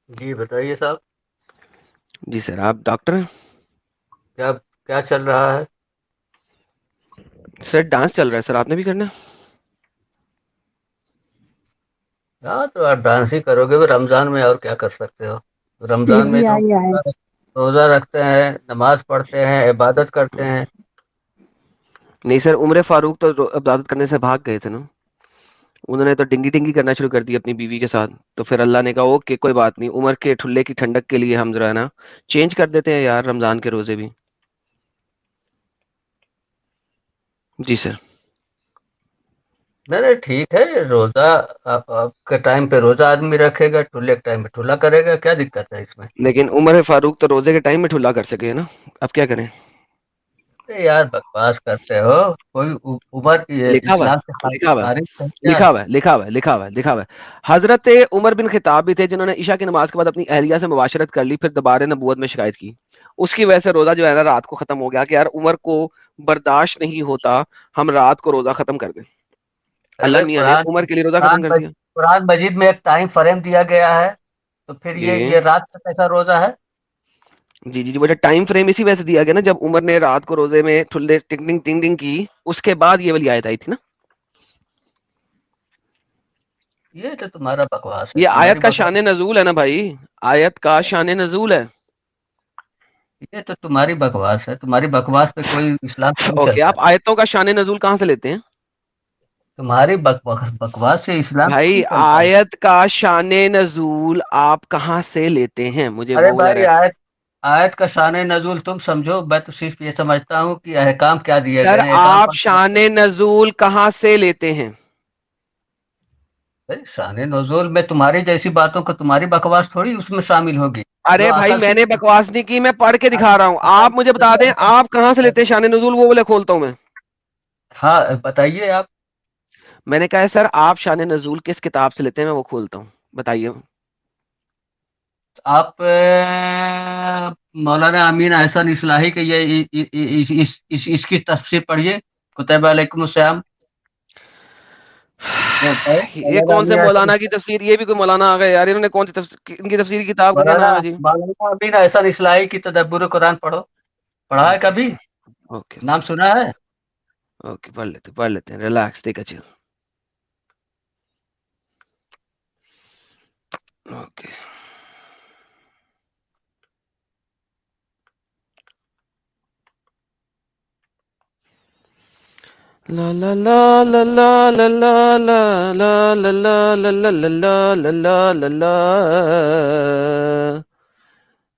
جی بتائیے صاحب. جی سر، آپ ڈاکٹر ہیں؟ کیا کیا چل رہا ہے؟ سر ڈانس چل رہا ہے، سر آپ نے بھی کرنا ہے؟ ہاں تو آپ ڈانس ہی کرو گے رمضان میں، اور کیا کر سکتے ہو؟ شیخ رمضان میں جی تو آئیے آئے. روزہ رکھتے ہیں، نماز پڑھتے ہیں، عبادت کرتے ہیں. نہیں سر، عمر فاروق تو عبادت کرنے سے بھاگ گئے تھے نا. انہوں نے تو ڈنگی ڈنگی کرنا شروع کر دی اپنی بیوی کے ساتھ. تو پھر اللہ نے کہا اوکے کوئی بات نہیں، عمر کے ٹھلے کی ٹھنڈک کے لیے ہم جو ہے نا چینج کر دیتے ہیں یار رمضان کے روزے بھی. جی سر. نہیں نہیں ٹھیک ہے. روزہ آپ کے ٹائم پہ روزہ آدمی رکھے گا، ٹھلے کے ٹائم پہ ٹھلا کرے گا، کیا دقت ہے اس میں؟ لیکن عمر فاروق تو روزے کے ٹائم میں ٹھلا کر سکے نا. اب کیا کریں؟ یار بکواس کرتے ہو. کوئی عمر لکھا ہوا اسلام سے ہے، لکھا ہوا خارج ہے ہے، کیا؟ لکھا ہوا ہے، لکھا ہوا ہے، لکھا ہوا ہے، لکھا ہوا ہے. حضرت عمر بن خطاب بھی تھے جنہوں نے عشاء کی نماز کے بعد اپنی اہلیہ سے مباشرت کر لی، پھر دوبارہ نبوت میں شکایت کی. اس کی وجہ سے روزہ جو ہے نا رات کو ختم ہو گیا کہ یار عمر کو برداشت نہیں ہوتا ہم رات کو روزہ ختم کر دیں. ارے اللہ بھائی میاں نے عمر کے لیے روزہ ختم کر دیا. قرآن مجید میں ایک ٹائم فریم دیا گیا ہے، تو پھر جی یہ رات کا کیسا روزہ ہے؟ جی جی جی، وہ ٹائم فریم اسی وجہ سے دیا گیا نا، جب عمر نے رات کو روزے میں ٹھلے ٹنگ ٹنگ ٹنگ ٹنگ کی اس کے بعد یہ والی آیت آئی تھی نا. یہ تو تمہارا بکواس ہے، یہ تمہاری آیت کا بکواس. شان نزول ہے نا بھائی، آیت کا شان نزول ہے. یہ تو تمہاری بکواس ہے، تمہاری بکواس پہ کوئی اسلام نہیں اوکے، چلتا آپ ہے. آیتوں کا شان نزول کہاں سے لیتے ہیں؟ تمہاری بکواس سے اسلام بھائی نہیں چلتا ہے. آیت کا شان نزول آپ کہاں سے لیتے ہیں؟ مجھے ارے وہ بھائی ذرا. آیت کا شان نزول تم سمجھو، میں تو صرف یہ سمجھتا ہوں کہ احکام کیا دیے سر گئے ہیں، احکام آپ پر شان نزول کہاں سے لیتے ہیں؟ شان نزول میں تمہاری جیسی باتوں کو تمہاری بکواس تھوڑی اس میں شامل ہوگی. جو ارے بھائی اصل میں نے سے بکواس نہیں کی، میں پڑھ کے دکھا رہا ہوں. آپ مجھے بتا دیں آپ کہاں سے لیتے ہیں شان نزول، وہ بولے کھولتا ہوں میں. ہاں بتائیے آپ. میں نے کہا ہے سر آپ شان نزول کس کتاب سے لیتے ہیں، میں وہ کھولتا ہوں، بتائیے. آپ مولانا امین احسن اصلاحی کے یہ اس کی تفسیر پڑھیے، کتب علیکم السلام. یہ مولانا کون سے امین احسن مولانا کی تفسیر؟ یہ بھی کوئی مولانا آ گئے یار، انہوں نے کون سی ان کی تفسیر کی کتاب کا کیا مولانا نام ہے جی؟ مولانا امین احسن اصلاحی کی تدبر قرآن پڑھو. پڑھا ہے اوکے کبھی؟ اوکے نام سنا ہے؟ اوکے، پڑھ لیتے ہیں، ریلیکس، ٹیک اے چل. اوکے. لا لا لا لا لا لا لا لا لا لا لا لا لا لا لا لا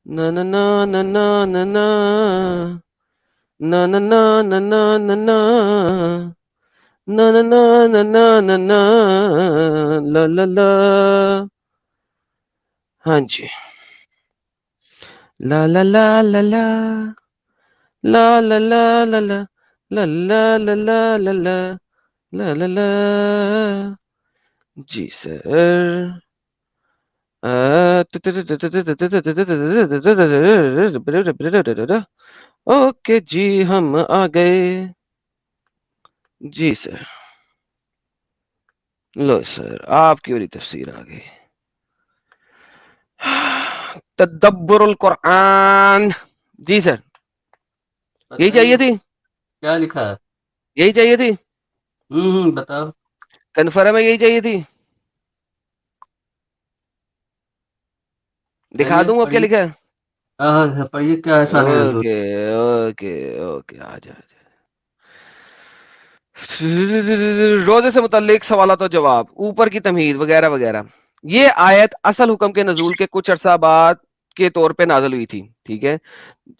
نا نا نا نا نا نا نا نا نا نا نا نا نا نا نا نا نا نا نا لا لا لا. ہاں جی. لا لا لا لا لا لا لا لا لا لا لا لا لا لا لا لا لا لا. جی سر. اوکے جی ہم آ گئے. جی سر. لو سر آپ کی والی تفسیر آ گئی. تدبر القرآن. جی سر. یہی بتائیے چاہیے تھی، کیا لکھا ہے. یہی چاہیے تھی. بتاؤ. کنفرم ہے، یہی چاہیے تھی. دکھا پڑھیے دوں اب کیا پڑھیے. لکھا ہے. ہاں ہاں پڑھیے، کیا احسان ہے نزول. اوکے اوکے اوکے، آ جا. روزے سے متعلق سوالات و جواب، اوپر کی تمہید وغیرہ وغیرہ. یہ آیت اصل حکم کے نزول کے کچھ عرصہ بعد کے طور پہ نازل ہوئی تھی. ٹھیک ہے.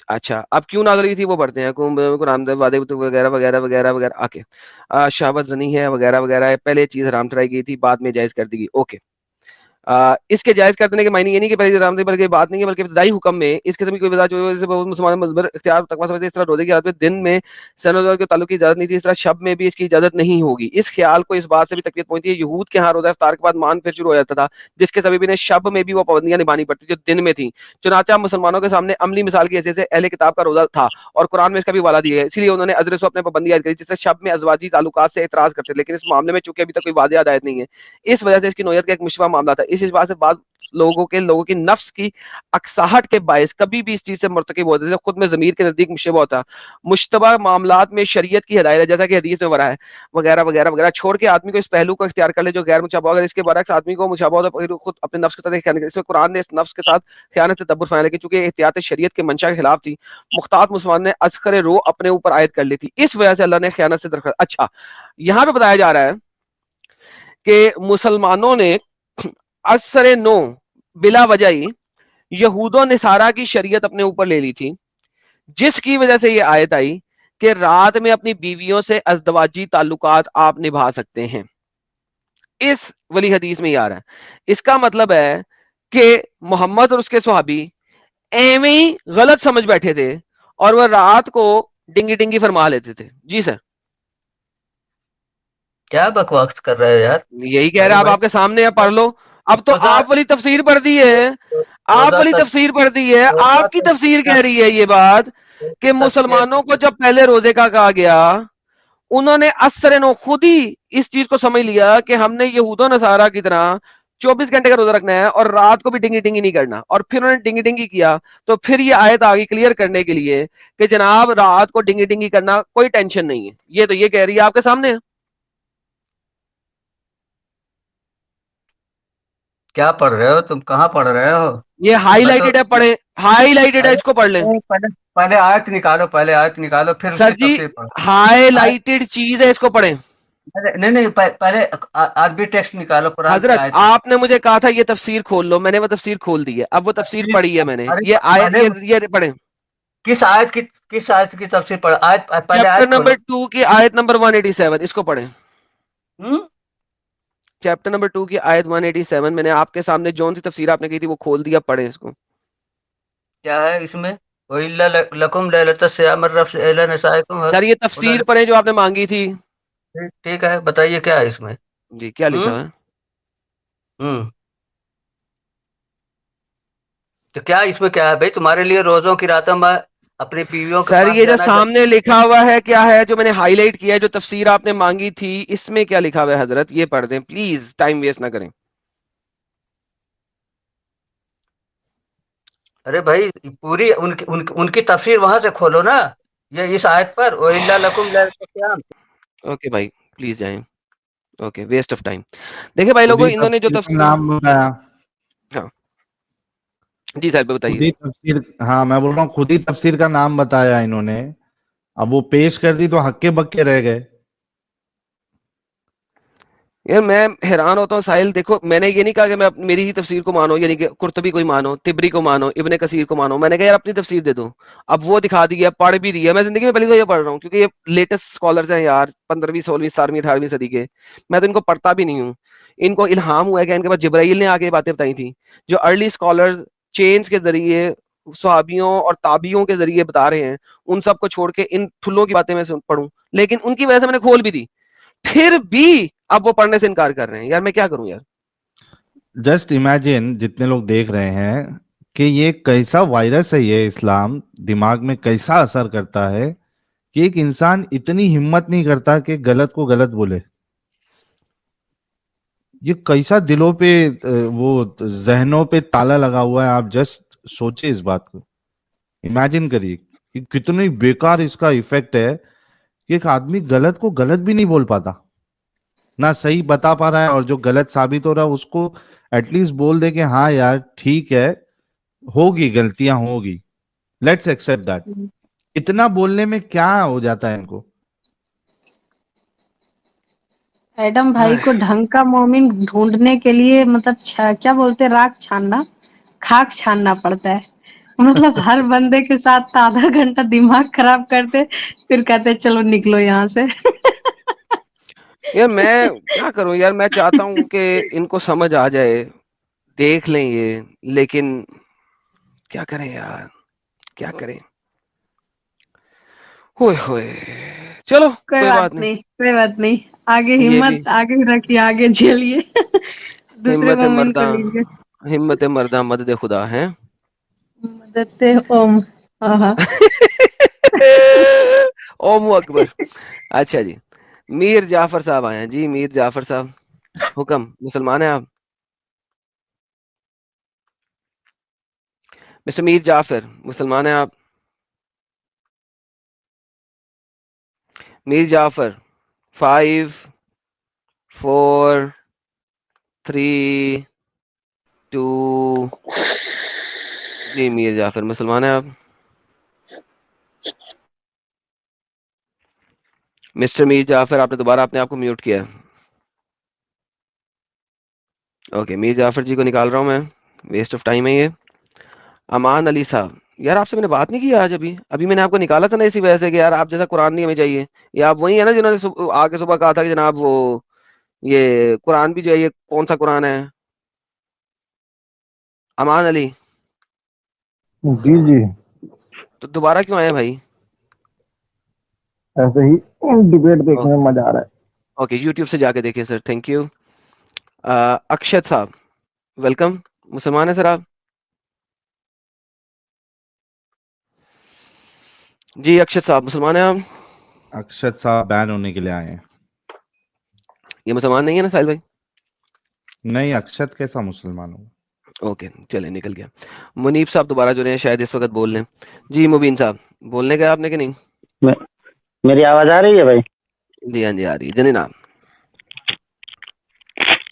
اچھا اب کیوں نازل ہوئی تھی وہ پڑھتے ہیں. قرآن وغیرہ وغیرہ وغیرہ وغیرہ. آکے. شہوت زنی ہے وغیرہ وغیرہ، پہلے چیز حرام ٹھہرائی گئی تھی، بعد میں جائز کر دی گئی. اوکے. اس کے جائز کرنے کے معنی یہ نہیں کہ پہلے حرام تھی، بلکہ بات نہیں ہے، بلکہ ابتدائی حکم میں اس قسم کی کوئی وجہ مسلمان مذہب اختیار تقویٰ سمجھتے. اس طرح روزے کی حالت میں دن میں سن کے تعلق کی اجازت نہیں تھی، اس طرح شب میں بھی اس کی اجازت نہیں ہوگی. اس خیال کو اس بات سے بھی تقویت پہنچتی ہے یہود کے ہاں روزہ افطار کے بعد مان پھر شروع ہو جاتا تھا، جس کے سبب انہیں شب میں بھی وہ پابندیاں نبھانی پڑتی جو دن میں تھیں. چنانچہ مسلمانوں کے سامنے عملی مثال کی حیثیت سے اہل کتاب کا روزہ تھا، اور قرآن میں اس کا بھی والا دیا ہے، اسی لیے انہوں نے ادرس و اپنے پابندی عائد کری جس سے شب میں ازواجی تعلقات سے اعتراض کرتے. لیکن اس معاملے میں چونکہ ابھی تک کوئی واضح ہدایت نہیں ہے، اس وجہ سے اس کی نوعیت کا ایک مشتبہ معاملہ تھا. اس بات سے بعض لوگوں کی نفس کی اکساہٹ کے باعث کبھی بھی اس چیز سے مرتکب ہوتے تھے، خود میں ضمیر کے نزدیک مشتبہ ہوتا، مشتبہ معاملات میں شریعت کی ہدایت ہے، جیسا کہ حدیث میں ورا ہے وغیرہ وغیرہ وغیرہ، چھوڑ کے آدمی کو اس پہلو کو اختیار کر لے جو غیر مشابہ، اگر اس کے برعکس آدمی کو مشابہ ہوتا ہے خود اپنے نفس کے ساتھ خیانت، اس میں قرآن نے اس نفس کے ساتھ خیانت سے تدبر فرمایا، لیکن چونکہ احتیاط شریعت کے منشا کے خلاف تھی، مختار مسلمان نے ازخر رو اپنے اوپر عائد کر لی تھی، اس وجہ سے اللہ نے خیانت سے درخواست. اچھا یہاں پہ بتایا جا رہا ہے کہ مسلمانوں نے اثر نو بلا وجہ ہی یہود و نصارہ کی شریعت اپنے اوپر لے لی تھی، جس کی وجہ سے یہ آیت آئی کہ رات میں اپنی بیویوں سے ازدواجی تعلقات آپ نبھا سکتے ہیں. اس ولی حدیث میں یہ آ رہا ہے، اس کا مطلب ہے کہ محمد اور اس کے صحابی ایویں ہی غلط سمجھ بیٹھے تھے اور وہ رات کو ڈنگی ڈنگی فرما لیتے تھے. جی سر کیا بکواس کر رہے ہو یار. یہی کہہ رہا ارے ہے، اب بھائی آپ کے سامنے ہے، پڑھ لو. اب تو روزہ آپ والی تفسیر پڑھ دی ہے، آپ روزہ والی تس تفسیر پڑھ دی ہے، روزہ آپ کی تفسیر کہہ رہی ہے یہ بات کہ تصویر مسلمانوں کو جب پہلے روزے کا کہا گیا انہوں نے اثر نو خود ہی اس چیز کو سمجھ لیا کہ ہم نے یہود و نصارہ کی طرح 24 گھنٹے کا روزہ رکھنا ہے اور رات کو بھی ڈنگی ڈنگی نہیں کرنا، اور پھر انہوں نے ڈنگی ڈنگی کیا. تو پھر یہ آیت آگے کلیئر کرنے کے لیے کہ جناب رات کو ڈنگی ڈنگی کرنا کوئی ٹینشن نہیں ہے. یہ تو یہ کہہ رہی ہے آپ کے سامنے ہے. کیا پڑھ رہے ہو تم؟ کہاں پڑھ رہے ہو؟ یہ ہائی میں تو لائٹڈ ہے، پڑھیں، ہائی لائٹڈ ہے، اس کو پڑھ لیں. پہلے پہلے آیت نکالو، پہلے آیت نکالو پھر اس سر کی جی تفسیر پڑھو. ہائی لائٹڈ چیز ہے، اس کو پڑھیں. نہیں نہیں پہلے عربی ٹیکسٹ نکالو، قرآن کی حضرت آیت آپ نے مجھے کہا تھا یہ تفسیر کھول لو، میں نے وہ تفسیر کھول دی ہے، اب وہ تفسیر پڑھی ہے میں نے. ارے یہ پہلے یہ پڑھیں کس آیت کی تفسیر پڑھ؟ آیت پہلے چیپٹر آیت کھولو. نمبر 2 کی آیت نمبر 187، اس کو پڑھیں. ہوں؟ چیپٹر نمبر 2 کی آیت 187 میں نے آپ کے سامنے جون سی تفسیر آپ نے کی تھی وہ کھول دیا، پڑھیں اس کو. کیا ہے اس میں؟ وَإِلَّا لَكُمْ لَيْلَةَ الصِّيَامِ الرَّفْثُ إِلَىٰ سر یہ نِسَائِكُمْ. تفسیر پڑھیں جو آپ نے مانگی تھی. ٹھیک ہے بتائیے کیا ہے اس میں؟ جی کیا لکھا ہوں ہے؟ ہوں تو کیا اس میں کیا ہے بھائی؟ تمہارے لیے روزوں کی راتوں میں اپنی بیویوں کے سر پاس یہ جو جانا سامنے لکھا ہوا ہے کیا ہے جو میں نے ہائی لائٹ کیا ہے جو تفسیر آپ نے مانگی تھی اس میں کیا لکھا ہوا ہے حضرت؟ یہ پڑھ دیں پلیز، ٹائم ویسٹ نہ کریں. ارے بھائی پوری ان کی تفسیر وہاں سے کھولو نا. یہ اس آیت پر وَإِلَّا لَكُمْ لَيْلَةَ الصِّيَامِ. اوکے بھائی پلیز جائیں. Okay waste of time. دیکھیں بھائی خود لوگوں ہی انہوں نے جو تفسیر کا تفسیر، نام بتایا. ہاں جی صاحب خود بتائیے. ہی تفسیر، ہاں میں بول رہا ہوں خود ہی تفسیر کا نام بتایا انہوں نے، اب وہ پیش کر دی تو ہکے بکے رہ گئے. یار میں حیران ہوتا ہوں ساحل، دیکھو میں نے یہ نہیں کہا کہ میں میری ہی تفسیر کو مانو، یعنی کہ قرطبی کو مانو، طبری کو مانو، ابن کثیر کو مانو. میں نے کہا یار اپنی تفسیر دے دو. اب وہ دکھا دی ہے، پڑھ بھی دی ہے. میں زندگی میں پہلی دفعہ یہ پڑھ رہا ہوں کیونکہ یہ لیٹسٹ اسکالرز ہیں یار، 15ویں 16ویں 17ویں 18ویں صدی کے. میں تو ان کو پڑھتا بھی نہیں ہوں. ان کو الہام ہوا ہے کہ ان کے پاس جبرائیل نے آگے باتیں بتائی تھیں جو ارلی اسکالرز چینج کے ذریعے صحابیوں اور تابعیوں کے ذریعے بتا رہے ہیں. ان سب کو چھوڑ کے ان ٹھلوں کی باتیں میں پڑھوں، لیکن ان کی وجہ سے میں نے کھول بھی دی، پھر بھی اب وہ پڑھنے سے انکار کر رہے ہیں. یار میں کیا کروں یار. جسٹ امیجن جتنے لوگ دیکھ رہے ہیں کہ یہ کیسا وائرس ہے، یہ اسلام دماغ میں کیسا اثر کرتا ہے کہ ایک انسان اتنی ہمت نہیں کرتا کہ غلط کو غلط بولے. یہ کیسا دلوں پہ وہ ذہنوں پہ تالا لگا ہوا ہے. آپ جسٹ سوچے اس بات کو، امیجن کریے کہ کتنی بیکار اس کا ایفیکٹ ہے کہ ایک آدمی غلط کو غلط بھی نہیں بول پاتا، نہ صحیح بتا پا رہا ہے، اور جو غلط ثابت ہو رہا ہے اس کو ایٹ لیسٹ بول دے کہ ہاں یار ٹھیک ہے، ہوگی غلطیاں ہوگی، لیٹس ایکسپٹ دیٹ. اتنا بولنے میں کیا ہو جاتا ہے ان کو؟ ایڈم بھائی کو ڈھنگ کا مومن ڈھونڈنے کے لیے مطلب کیا بولتے راکھ چھاننا، خاک چھاننا پڑتا ہے. مطلب ہر بندے کے ساتھ آدھا گھنٹہ دماغ خراب کرتے پھر کہتے چلو نکلو یہاں سے. یار میں کیا کروں یار. میں چاہتا ہوں کہ ان کو سمجھ آ جائے، دیکھ لیں یہ، لیکن کیا کریں یار، کیا کریں. ہوئے ہوئے چلو کوئی بات نہیں، کوئی بات نہیں. آگے یہ بھی ہمت آگے رکھیے، آگے جھیلیے. دوسرے ہمت مومن کو مرداں، لیجیے. ہمت مرداں مدد خدا ہے. مدد اوم. ہاں ہاں. اوم اکبر. اچھا جی میر جعفر صاحب آئے ہیں. جی میر جعفر صاحب حکم، مسلمان ہیں آپ؟ مسٹر میر جعفر مسلمان ہیں آپ؟ میر جعفر 5 4 3 2 جی میر جعفر مسلمان ہیں آپ؟ مسٹر میر جعفر آپ نے دوبارہ اپنے آپ کو میوٹ کیا. اوکے میر جعفر جی کو نکال رہا ہوں میں, ویسٹ آف ٹائم ہے یہ. امان علی صاحب, یار آپ سے میں نے بات نہیں کی آج, ابھی میں نے آپ کو نکالا تھا نا اسی وجہ سے کہ یار آپ جیسا قرآن نہیں ہمیں چاہیے. یہ آپ وہی ہیں نا جنہوں نے آ کے صبح کہا تھا کہ جناب وہ یہ قرآن بھی جو ہے یہ کون سا قرآن ہے؟ امان علی جی جی تو دوبارہ کیوں آئے بھائی؟ ایسے ہی ڈبیٹ دیکھنے میں مزہ آ رہا ہے. اوکے یوٹیوب سے جا کے دیکھیے سر, تھینک یو. اکشت صاحب ویلکم, مسلمان ہیں سر آپ؟ جی اکشت صاحب مسلمان ہیں آپ؟ اکشت صاحب بین ہونے کے لیے آئے ہیں. یہ مسلمان نہیں ہے نا ساحل بھائی؟ نہیں, اکشت کیسا مسلمان ہو؟ اوکے چلے نکل گیا. منیب صاحب دوبارہ جو ہیں شاید اس وقت بول لیں. جی مبین صاحب بولنے گئے آپ نے کہ نہیں؟ میری آواز آ رہی ہے بھائی؟ جی ہاں جی آ رہی ہے. جناب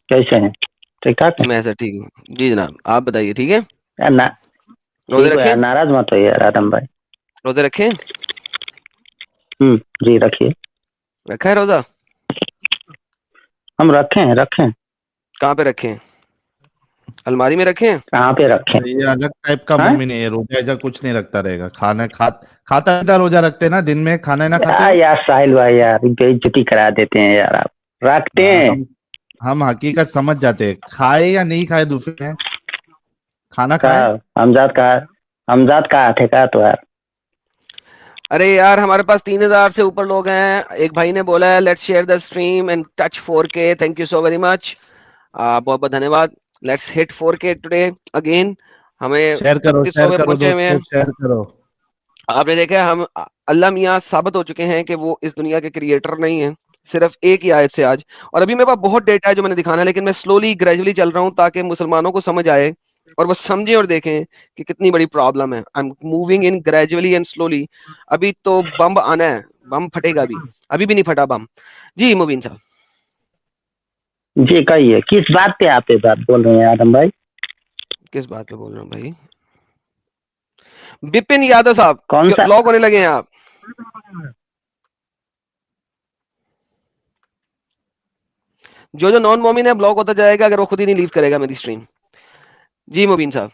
کیسے ہیں؟ ٹھیک ٹھاک ہے. میں سر ٹھیک ہوں جی جناب, آپ بتائیے ٹھیک ہے؟ روزے ٹھیک ہے رکھیں؟ یار, ناراض مت ہوئیے یار آدم بھائی. روزے رکھیں؟ جی رکھیے. رکھا ہے روزہ؟ ہم رکھیں. کہاں پہ رکھیں؟ الماری میں رکھیں؟ کہاں پہ رکھیں؟ یہ الگ ٹائپ کا ہاں مومن ہے, یہ روزہ ایسا کچھ نہیں رکھتا رہے گا. کھاتا پیتا روزہ رکھتے نا, دن میں کھانا نہ کھاتے ہو؟ یار ساحل بھائی یار بے عزتی کرا دیتے ہیں یار آپ. رکھتے ہیں. ہم حقیقت سمجھ جاتے ہیں, کھائے یا نہیں کھائے دوسرے ہیں, کھانا کھائے. حمزاد کا ٹھیکا تو یار. ارے یار ہمارے پاس 3000 سے اوپر لوگ ہیں. ایک بھائی نے بولا ہے let's share the stream and touch 4K. Thank you so very much, بہت بہت دھنیہ واد. Let's hit 4K today again. ہمیں شیئر کرو 2900 پہ پہنچے ہوئے ہیں. دوستو, شیئر کرو. آپ نے دیکھا ہم اللہ میاں ثابت ہو چکے ہیں کہ وہ اس دنیا کے کریٹر نہیں ہیں, صرف ایک ہی آیت سے آج. اور ابھی میرے پاس بہت ڈیٹا ہے جو میں نے دکھانا ہے, لیکن میں سلولی گریجولی چل رہا ہوں تاکہ مسلمانوں کو سمجھ آئے اور وہ سمجھیں اور دیکھیں کہ کتنی بڑی پرابلم ہے. I am moving in gradually and slowly. ابھی تو بم آنا ہے, بم پھٹے گا, ابھی بھی نہیں پھٹا بم. جی مبین صاحب جی کہیے کس بات پہ آپ بات بول رہے ہیں آدم بھائی؟ کس بات پہ بول رہا ہوں بھائی؟ بپن یادو صاحب کون سا؟ بلاک ہونے لگے ہیں آپ. جو نان مومن ہے بلاک ہوتا جائے گا اگر وہ خود ہی نہیں لیو کرے گا میری اسٹریم. جی مبین صاحب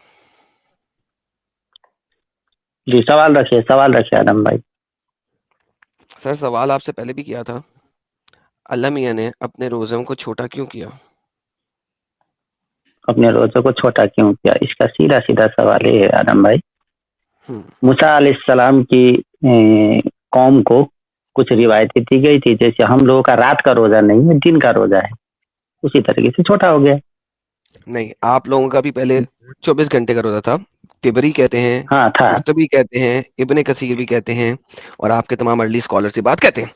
جی سوال رکھیے آدم بھائی. سر سوال آپ سے پہلے بھی کیا تھا, اللہ میاں نے اپنے روزوں کو چھوٹا کیوں کیا؟ اپنے روزوں کو چھوٹا کیوں کیا, اس کا سیدھا سوال یہ ہے آدم بھائی. موسیٰ علیہ السلام کی قوم کو کچھ روایتیں دی گئی تھی, جیسے ہم لوگوں کا رات کا روزہ نہیں ہے, دن کا روزہ ہے, اسی طریقے سے چھوٹا ہو گیا. نہیں, آپ لوگوں کا بھی پہلے 24 گھنٹے کا روزہ تھا. تبری کہتے ہیں, ہاں تھا. قرطبی کہتے ہیں, ابن کثیر بھی کہتے ہیں, اور آپ کے تمام ارلی اسکالر سے بات کہتے ہیں.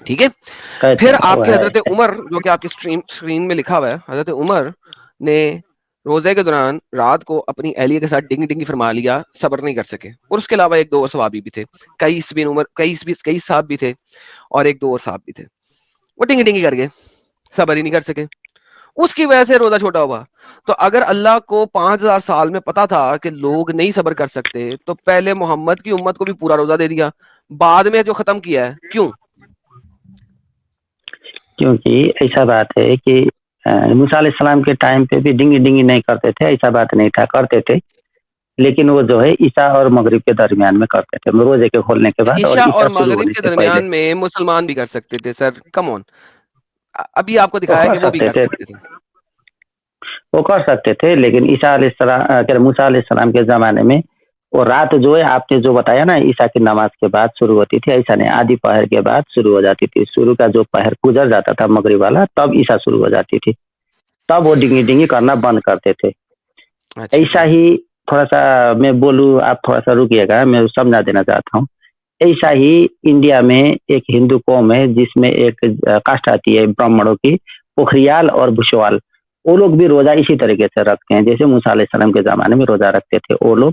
ٹھیک ہے. کہتے پھر ہیں آپ وہ کے ہے. حضرت عمر, جو کہ آپ کی اسکرین میں لکھا ہوا ہے, حضرت عمر نے روزے کے دوران رات کو اپنی اہلیہ کے ساتھ ڈنگی فرما لیا, صبر نہیں کر سکے. اور اس کے علاوہ ایک دو اور صحابی بھی تھے, کئی صاحب بھی تھے, اور ایک دو اور صاحب بھی تھے. وہ ڈنگی کر گئے, صبر ہی نہیں کر سکے, اس کی وجہ سے روزہ چھوٹا ہوا. تو اگر اللہ کو 5000 سال میں پتا تھا کہ لوگ نہیں صبر کر سکتے, تو پہلے محمد کی امت کو بھی پورا روزہ دے دیا, بعد میں جو ختم کیا ہے کیوں؟ کیونکہ ایسا بات ہے کہ موسیٰ علیہ السلام کے ٹائم پہ بھی ڈنگی نہیں کرتے تھے, ایسا بات نہیں تھا, کرتے تھے, لیکن وہ جو ہے عشاء اور مغرب کے درمیان میں کرتے تھے, روزے کے کھولنے کے بعد اور عشاء اور عشاء شروع مغرب ہونے کے سے پہلے. درمیان میں مسلمان بھی کر سکتے تھے سر, کم آن. ابھی آپ کو وہ دکھایا کر کہ وہ بھی سکتے کر تھے, سکتے تھے. وہ کر سکتے تھے, لیکن عیسیٰ علیہ السلام, موسیٰ علیہ السلام کے زمانے میں وہ رات جو ہے آپ نے جو بتایا نا عیسیٰ کی نماز کے بعد شروع ہوتی تھی, ایسا نہیں, آدھی پہر کے بعد شروع ہو جاتی تھی. شروع کا جو پہر گزر جاتا تھا مغرب والا, تب عیسیٰ شروع ہو جاتی تھی, تب وہ ڈنگی کرنا بند کرتے تھے. اچھا ایسا جی, ہی تھوڑا سا میں بولوں, آپ تھوڑا سا رکیے گا, میں سمجھا دینا چاہتا ہوں. ایسا ہی انڈیا میں ایک ہندو قوم ہے جس میں ایک کاسٹ آتی ہے برہمنوں کی, پوکھریال اور بشوال. وہ لوگ بھی روزہ اسی طریقے سے رکھتے ہیں جیسے موسیٰ علیہ السلام کے زمانے میں روزہ رکھتے تھے وہ لوگ,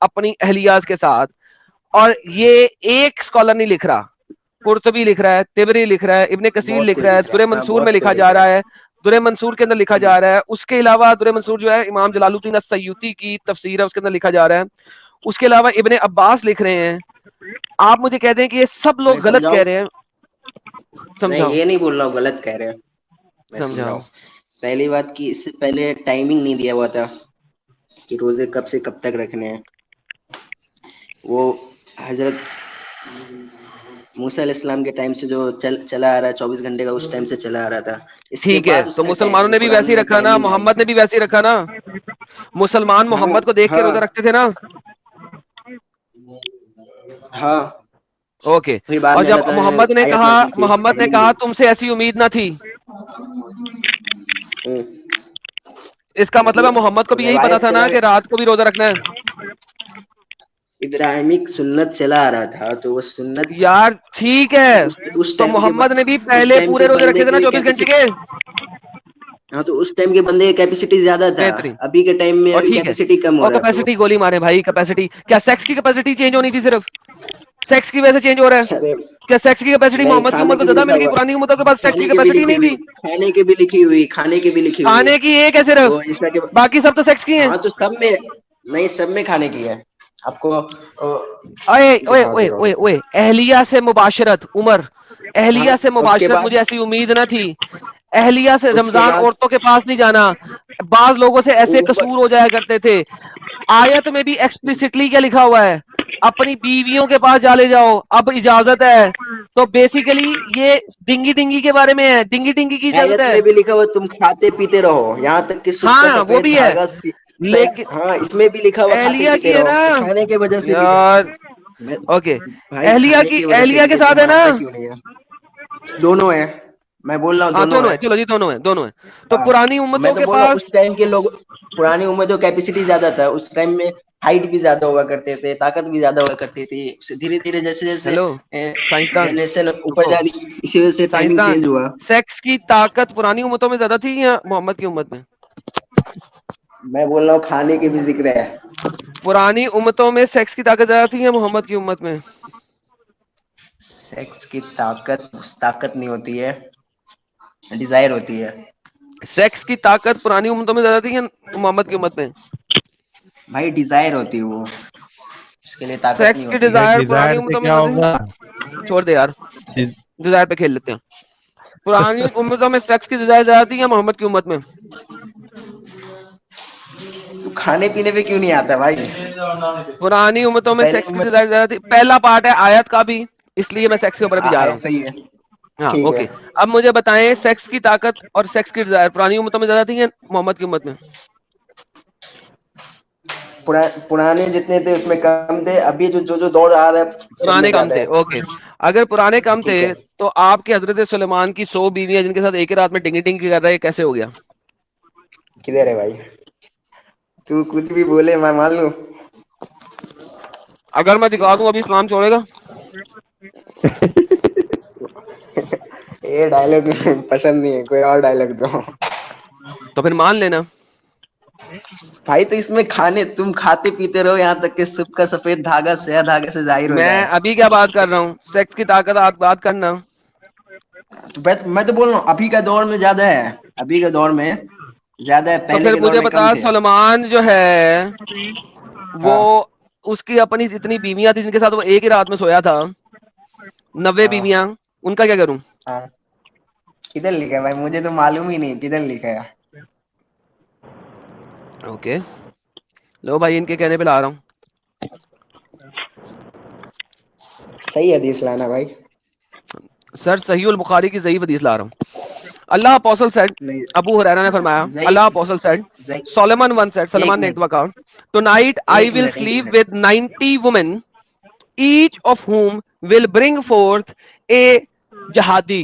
اپنی اہلیاز کے ساتھ. اور یہ ایک اسکالر نہیں لکھ رہا, قرطبی لکھ رہا ہے, طبری لکھ رہا ہے, ابن کثیر بہت لکھ کوئی رہا ہے, لکھ درہ ہاں منصور میں بہت لکھا کوئی جا لکھ رہا ہے, درہ منصور کے اندر لکھا ہے. جا رہا ہے. اس کے علاوہ درہ منصور جو ہے امام جلال الدین السیوطی کی تفسیر ہے, اس کے اندر لکھا جا رہا ہے. اس کے علاوہ ابن عباس لکھ رہے ہیں. آپ مجھے کہتے ہیں کہ یہ سب میں لوگ غلط سمجھاؤں؟ کہہ رہے ہیں. نہیں سمجھاؤ یہ نہیں بول رہا ہوں غلط کہہ رہے ہیں, میں سمجھاؤ. سمجھاؤں. پہلی بات کی اس سے پہلے ٹائمنگ نہیں دیا ہوا تھا کہ روزے کب سے کب تک رکھنے ہیں. وہ حضرت موسیٰ علیہ السلام کے ٹائم سے جو چلا آ رہا ہے 24 گھنٹے کا, اس ٹائم سے چلا آ رہا تھا. اس کے ٹھیک ہے, بعد اس تو کا مسلمانوں نے بھی قرآن ویسے ہی میں رکھا نا, ٹائمنگ آئی. محمد نے بھی ویسے ہی رکھا نا. مسلمان ہاں محمد کو دیکھ کے ہاں روزہ رکھتے تھے نا. ہاں. اوکے. پھر بعد اور میں جب اللہ تعالیٰ نے محمد نے آیت کہا, نازل کی محمد نے ٹائمنگ کہا دی. تم سے ایسی امید نہ تھی, اس کا مطلب ہے محمد کو بھی یہی پتا روایت تھا سے نا میں کہ رات کو بھی روزہ رکھنا ہے. ابراہیمک سنت چلا آ رہا تھا تو وہ سنت یار ٹھیک ہے, اس تو ٹائم کے محمد نے بھی اس پہلے ٹائم پورے کے روزے بندے رکھے تھے نا کی 24 گھنٹے کے. ہاں تو اس ٹائم کے بندے کی کیپیسٹی زیادہ تھا, بہترین. ابھی کے ٹائم میں اور ابھی ٹھیک ہے, کیپیسٹی کم ہو اور رہا ہے. تو کیپیسٹی گولی مارے بھائی, کیپیسٹی کیا سیکس کی کیپیسٹی چینج ہونی تھی, صرف سیکس کی وجہ سے چینج ہو رہا ہے. ارے کیا سیکس کی کیپیسٹی نہیں, محمد کی کھانے امت کو کی بھی زیادہ لکھا مل گئی, ہوا, پرانی امتوں کے پاس سیکس کی کھانے کی بھی کیپیسٹی لکھی نہیں ہوئی, تھی. کھانے کی بھی لکھی ہوئی, کھانے کی بھی لکھی ہوئی ہے. کھانے کی ایک ہے صرف, تو اس میں کہ باقی سب تو سیکس کی ہیں. ہاں تو سب میں نہیں, سب میں کھانے کی ہے. آپ کو اوئے اوئے دکھاؤ اوئے دکھاؤ اوئے اوئے, اہلیہ سے مباشرت, عمر ہاں اہلیہ سے اس کے مباشرت بعد مجھے ایسی امید نہ تھی. اہلیہ سے اس کے رمضان بعد عورتوں کے پاس نہیں جانا. بعض لوگوں سے ایسے اوپر قصور ہو جایا کرتے تھے. آیت میں بھی ایکسپلسٹلی کیا لکھا ہوا ہے, اپنی بیویوں کے پاس جا لے جاؤ, اب اجازت ہے. تو بیسیکلی یہ ڈنگی ڈنگی کے بارے میں ہے, ڈنگی ڈنگی کی اجازت آیت ہے. میں بھی لکھا ہوا تم کھاتے پیتے رہو یہاں تک کہ سب کا ہاں وہ سفید بھی ہے, دھاگا. لیکن ہاں اس میں بھی لکھا ہوا کھاتے اہلیہ پیتے کی ہے رہو, نا تو کھانے کی وجہ سے بھی یار. اوکے, بھائی اہلیہ کھانے کی, کی وجہ سے اہلیہ بھی کے ہے, تو ساتھ ہے نا. مانتا کیوں نہیں ہے؟ دونوں ہے, میں بول رہا ہوں ہاں دونوں ہے. ہیں, چلو جی دونوں ہیں, دونوں ہیں. تو ہاں پرانی میں امتوں تو کے بول رہا ہوں پاس, اس ٹائم کے لوگ, پرانی عمر جو کیپیسٹی زیادہ تھا اس ٹائم میں, ہائٹ بھی زیادہ ہوا کرتے تھے, طاقت بھی زیادہ ہوا کرتی تھی. دھیرے دھیرے جیسے جیسے ہیلو سائنسدان, جنریشن اوپر رکو, جا رہی, اسی وجہ سے ٹائمنگ سائنسدان, چینج ہوا. سیکس کی طاقت پرانی امتوں میں زیادہ تھی یا محمد کی امت میں؟ میں بول رہا ہوں کھانے کی بھی ذکر ہے. پرانی امتوں میں سیکس کی طاقت زیادہ تھی یا محمد کی امت میں؟ سیکس کی طاقت نہیں ہوتی ہے, ڈیزائر ہوتی ہے. سیکس کی طاقت پرانی امتوں میں زیادہ تھی یا محمد کی امت میں؟ بھائی ڈیزائر ہوتی ہے وہ, اس کے لیے طاقت سیکس نہیں کی ہوتی ہے. ڈیزائر پرانی ڈیزائر سے امتوں میں کیا زیادہ تھی. ہوگا؟ چھوڑ دے یار, ڈیزائر پہ کھیل لیتے ہیں. پرانی امتوں میں سیکس کی ڈیزائر زیادہ تھی یا محمد کی امت میں؟ تو کھانے پینے پہ کیوں نہیں آتا بھائی؟ پرانی امتوں میں پہلے سیکس کی ڈیزائر زیادہ تھی. پہلا پارٹ ہے آیت کا بھی, اس لیے میں سیکس کے اوپر بھی جا رہا ہوں. صحیح ہے, ہاں ٹھیک ہے. اوکے. اب مجھے بتائیں, سیکس کی طاقت اور سیکس کی ڈیزائر پرانی امتوں میں زیادہ تھی یا محمد کی امت میں؟ پرانے جتنے تھے اس میں کم تھے, ابھی جو دور آ رہا ہے سب میں پرانے کم زیادہ تھے. ہے. اوکے, اگر پرانے کم تھے ٹھیک ہے, تو آپ کے حضرت سلیمان کی 100 بیویاں جن کے ساتھ ایک ہی رات میں ڈنگی ڈنگی کر رہے ہیں, کیسے ہو گیا؟ کدھر ہے بھائی, تو کچھ بھی بولے میں مان لوں. اگر میں دکھا دوں ابھی اسلام چھوڑے گا؟ یہ ڈائلگ پسند نہیں ہے, کوئی اور ڈائلگ دو. تو پھر مان لینا. بھائی تو اس میں تم کھاتے پیتے رہو یہاں تک کہ سب کا سفید دھاگا سیاہ دھاگے سے ظاہر ہو میں جائے. ابھی کیا بات کر رہا ہوں, سیکس کی طاقت آپ بات کرنا. میں تو بول رہا ہوں ابھی کا دور میں زیادہ ہے, ابھی کے دور میں زیادہ ہے, تو پہلے پھر کے دور مجھے میں بتا, کم تھے. سلمان جو ہے وہ, ہاں اس کی اپنی جتنی بیویاں تھیں جن کے ساتھ وہ ایک ہی رات میں سویا تھا, 90 ہاں بیویاں, ان کا کیا کروں؟ ہاں, کدھر لکھا ہے بھائی, مجھے تو معلوم ہی نہیں کدھر لکھا ہے. اوکے, لو بھائی ان کے کہنے پہ لا رہا ہوں. صحیح حدیث لانا بھائی. سر صحیح البخاری کی ضعیف حدیث لا رہا ہوں. اللہ اپوسل سیڈ, نہیں, ابو ہریرہ نے فرمایا, اللہ ضعیف اپوسل سیڈ, ضعیف- سولمان ون سیڈ, ایک سلمان نے ایک منٹ دعا کہا, ٹونائٹ آئی ایک ول منٹ ایک slip minute with 90 women, each of whom will bring forth a jihadi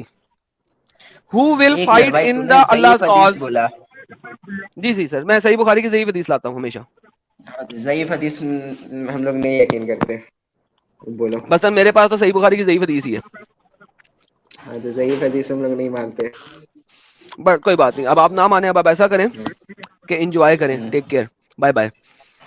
who will ایک منٹ fight بھائی, تو in نے the ضعیف Allah's حدیث cause. بولا. جی جی سر, میں صحیح بخاری کی ضعیف حدیث لاتا ہوں ہمیشہ. ہاں تو ضعیف حدیث ہم لوگ نہیں یقین کرتے. بولو. بس سر میرے پاس تو صحیح بخاری کی ضعیف حدیث ہی ہے. ہاں تو ضعیف حدیث ہم لوگ نہیں مانتے. بٹ کوئی بات نہیں, اب آپ نہ مانیں, اب آپ ایسا کریں کہ انجوائے کریں. Take care, bye bye.